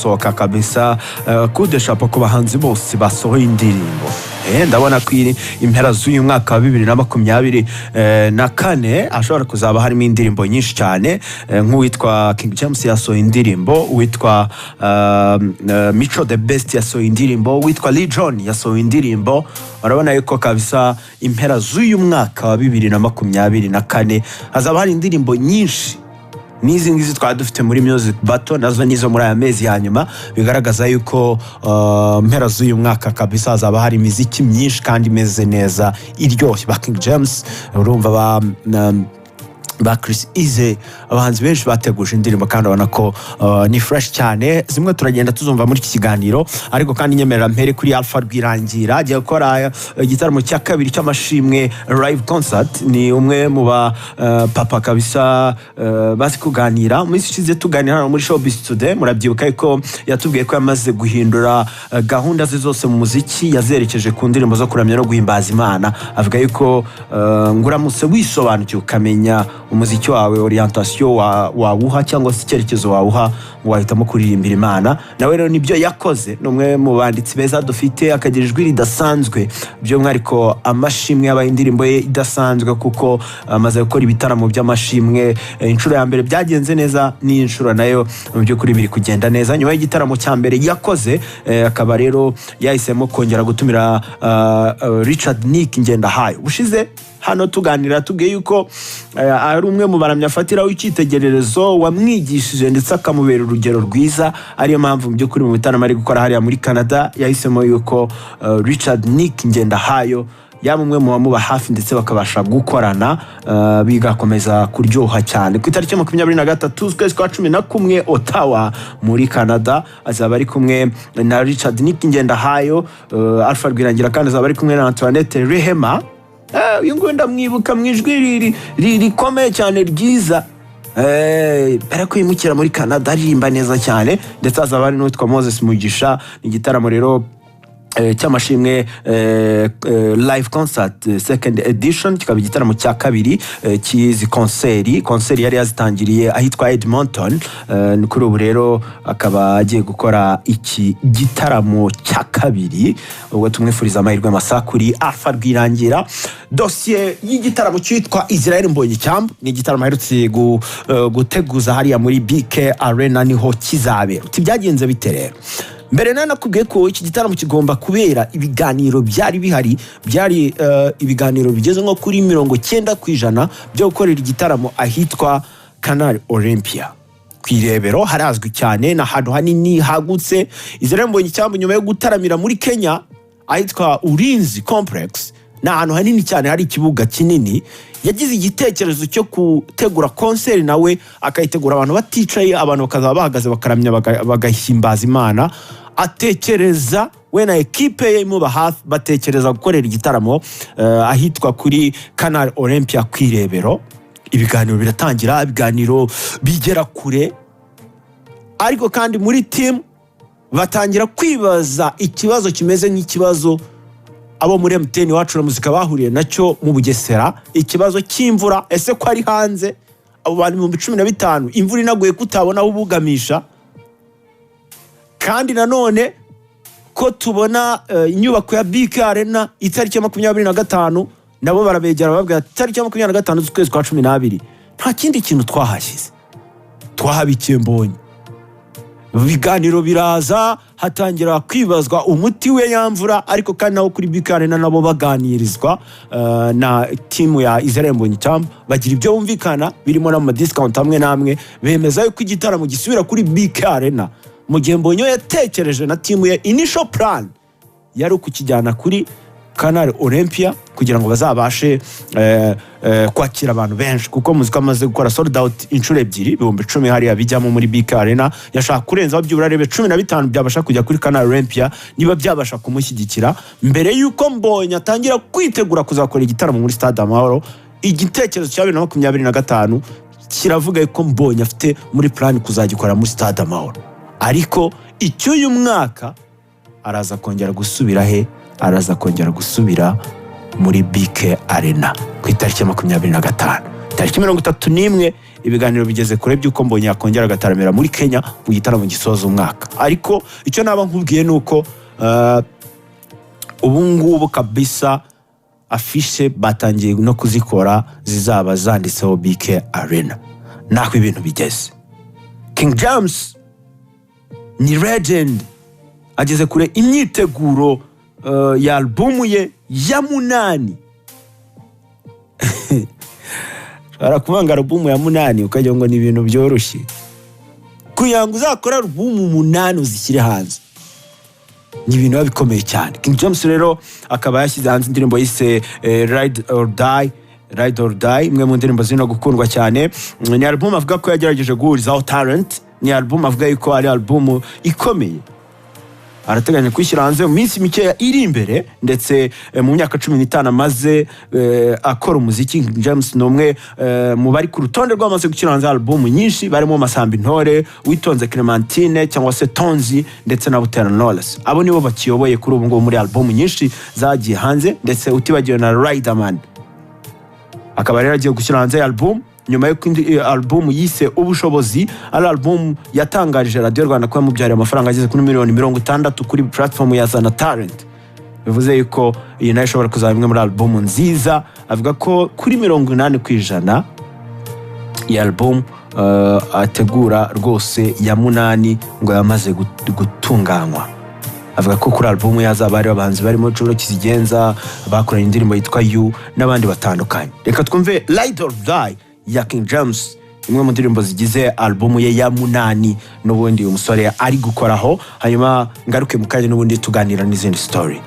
gusohoka kabisa kudeshapo ku bahanzi bose basohoye indirimbo. Ndabona ko impera z'uyu mwaka wa 2024 ashobora kuzaba harimo indirimbo nyinshi cyane, nk'uwitwa King James yasohoye indirimbo, uwitwa Micho the Best yasohoye indirimbo, uwitwa Lee John yasohoye indirimbo. Urabona yuko kabisa impera z'uyu mwaka wa 2024 hazaba hari indirimbo nyinshi. Nizi ngizi dufite muri music battle nazo nizo muri aya mezi ya nyuma, bigaragaza yuko mpera z'uyu mwaka kabisa hazaba hari imiziki myinshi kandi imeze neza iryoshye. King James urumva ba Chris Ize, abahanzi benshi bateguje indirimbo kandi ubona ko ni fresh cyane. Zimwe turagenda tuzumva muri iki kiganiro, ariko kandi nyemerera mpere kuri Alpha Rwirangira agiye gukora igitaramo cya kabiri cy'amashimwe live concert. Ni umwe mu ba papa kabisa bazi kuganira. Muri ishize tuganira muri Showbiz Today, murabyibuka yuko yatubwiye ko yamaze guhindura gahunda ze zose mu muziki, yazerekeje ku ndirimbo zo kuramya no guhimbaza Imana. Avuga yuko nguramutse wisobanukiwe ukamenya umuziki wawe orientation wawuha cyangwa se icyerekezo wawuha, wahitamo kuririmbira Imana. Nawe rero nibyo yakoze. Numwe mu banditsi beza dufite, akagira ijwi ridasanzwe, by'umwihariko amashimwe y'aba indirimbo ye idasanzwe, kuko amaze gukora ibitaramo by'amashimwe. Inshuro ya mbere byagenze neza, ni inshuro nayo mu by'ukuri biri kugenda neza. Nyuma y'igitaramo cya mbere yakoze, akaba rero yahisemo kongera gutumira Richard Nick Ngendahayo. Bushize hano tuganira tubwiye yuko ari umwe mu baramya afatira w'icyitegererezo, wamwigishije ndetse akamubera urugero rwiza. Ariyo mpamvu mu by'ukuri mu bitaramo ari gukora hariya muri Canada yahisemo yuko Richard Nick Ngendahayo yaba umwe mu bamuba hafi ndetse bakabasha gukorana, bigakomeza kuryoha cyane. Ku itariki 23 z'ukwezi kwa 11 Ottawa muri Canada azaba ari kumwe na Richard Nick Ngendahayo. Alpha Rwirangira kandi azaba ari kumwe na Antoinette Rehema. Uyu nguyu ndamwibuka mu ijwi rikomeye cyane ryiza, ariko yimukira muri Canada aririmba neza cyane. Ndetse azaba ari n'uwitwa Moses Mugisha. Igitaramo rero cy'amashimwe live concert second edition, kikaba igitaramo cya kabiri cy'izi konseri yari yazitangiriye ahitwa Edmonton. Kuri ubu rero akaba agiye gukora iki gitaramo cya kabiri. Ubwo tumwifuriza amahirwe masa kuri Alpha Rwirangira. Dossier y'igitaramo cyitwa Israel Mbonyi Cyambu ni igitaramo aherutse guteguza hariya muri BK Arena, niho kizabera. Byagenze bite rero? Mbere nakubwiye ko iki gitaramo kigomba kubera ibiganiro byari bihari, byari ibiganiro bigeze nko kuri 90% byo gukorera igitaramo ahitwa Canal Olympia kwirebero. Harazwi cyane na hantu hanini hagutse. Israel Mbonyi Cyambu nyuma yo gutaramira muri Kenya ahitwa Ulinzi Complex, na hantu hanini cyane hari ikibuga kinini, yagize igitekerezo cyo gutegura konseri, nawe akayitegura abantu baticaye, abantu bakazaba bahagaze bakaramya bagahimbaza Imana. Atekereza we na ekipe ye mu bahafi batekereza gukorera igitaramo ahitwa kuri Canal Olympia kwirebero. Ibiganiro biratangira, ibiganiro bigera kure, ariko kandi muri team batangira kwibaza ikibazo kimeze nk'ikibazo abo muri MTN wacu na muzika bahuriye nacyo mu Bugesera, ikibazo cy'imvura. Ese ko ari hanze abo bantu mu 15 imvura inaguye kutabona aho bugamisha, kandi nanone ko tubona inyubako ya BK Arena itariki ya 25 nabo barabegera babwira itariki ya 25 z'ukwezi kwa 12 nta kindi kintu twahashyize, twahabikiye Mbonyi. Ibiganiro biraza, hatangira kwibazwa umuti we yamvura, ariko kandi naho kuri BK Arena nabo baganirizwa na timu ya Israel Mbonyi Cyambu, bagira ibyo bumvikana birimo na discount amwe namwe, bemeza yuko igitaramo gisubira kuri BK Arena. Mu gihe Mbonyi yatekereje na timu ye initial plan yari ukukijyana kuri Canal Olympia kugira ngo bazabashe kwakira abantu benshi, kuko muzika amaze gukora sold out inshuro 2,10 hariya bijyamo muri BK Arena. Yashaka kurenza byubura rebe 15 byabasha kujya kuri Canal Olympia niba byabasha kumushyigikira mbere yuko Mbonyi atangira kwitegura kuzakora igitaramo muri Stade Amahoro. Igitekerezo cya 2025 kiravuga ko Mbonyi afite muri plan kuzagikora muri Stade Amahoro, ariko icyo uyu mwaka araza kongera gusubira he? Araza kongera gusubira muri BK Arena ku itariki ya 25. tariki 31 ibiganiro bigeze kure by'uko mbonye yakongera agataramira muri Kenya mu gitaramo gisoza umwaka. Ariko icyo naba nkubwiye nuko ubu ngubu kabisa afishe batangiye no kuzikora zizaba zanditseho BK Arena. Nako ibintu bigeze. King James ni legend, ageze kure imyiteguro ya albumu ye ya 8. Arakuvanga albumu ya 8 ukajya ngo ni ibintu byoroshye. Kuyanga uzakora albumu 8 uzishyire hanze, ni ibintu bikomeye cyane. King James rero akaba yashyize hanze indirimbo yise Ride or Die, imwe mu ndirimbo zino gukundwa cyane. Ni album avuga ko yagerageje guhurizaho talent, ni album avuga yuko ari album ikomeye. Arateganya kwishyira hanze mu minsi mike iri imbere, ndetse mu myaka 15 amaze akora umuziki. King James ni umwe mu bari ku rutonde rw'amaze gushyira hanze album nyinshi, barimo Masamba Intore, Witonze Clementine cyangwa se Tonzi, ndetse na Butera Knowless. Abo nibo bakiyoboye kuri ubu ngo muri album nyinshi zagiye hanze, ndetse utibagiwe na Riderman. Akaba rero agiye gushyira hanze album nyuma yo album yise Ubushobozi, ari album yatangarije Radio Rwanda ko yamubyariye amafaranga ageze kuri $60 kuri platform ya Zana Talent. Bivuze yuko iyi nayo ishobora kuzaba imwe muri album nziza. Avuga ko kuri 80% iyi album ategura rwose ya 8 ngo yamaze gutunganywa. Avuga ko kuri album yazaba ari abahanzi barimo Juro Kizigenza, bakoranye indirimbo yitwa You n'abandi batandukanye. Reka twumve Ride or Die ya King James, imwe mu ndirimbo zigize album ye ya 8 n'ubundi umusore ari gukoraho. Hanyuma ngaruke mu kanya n'ubundi tuganira n'izindi story.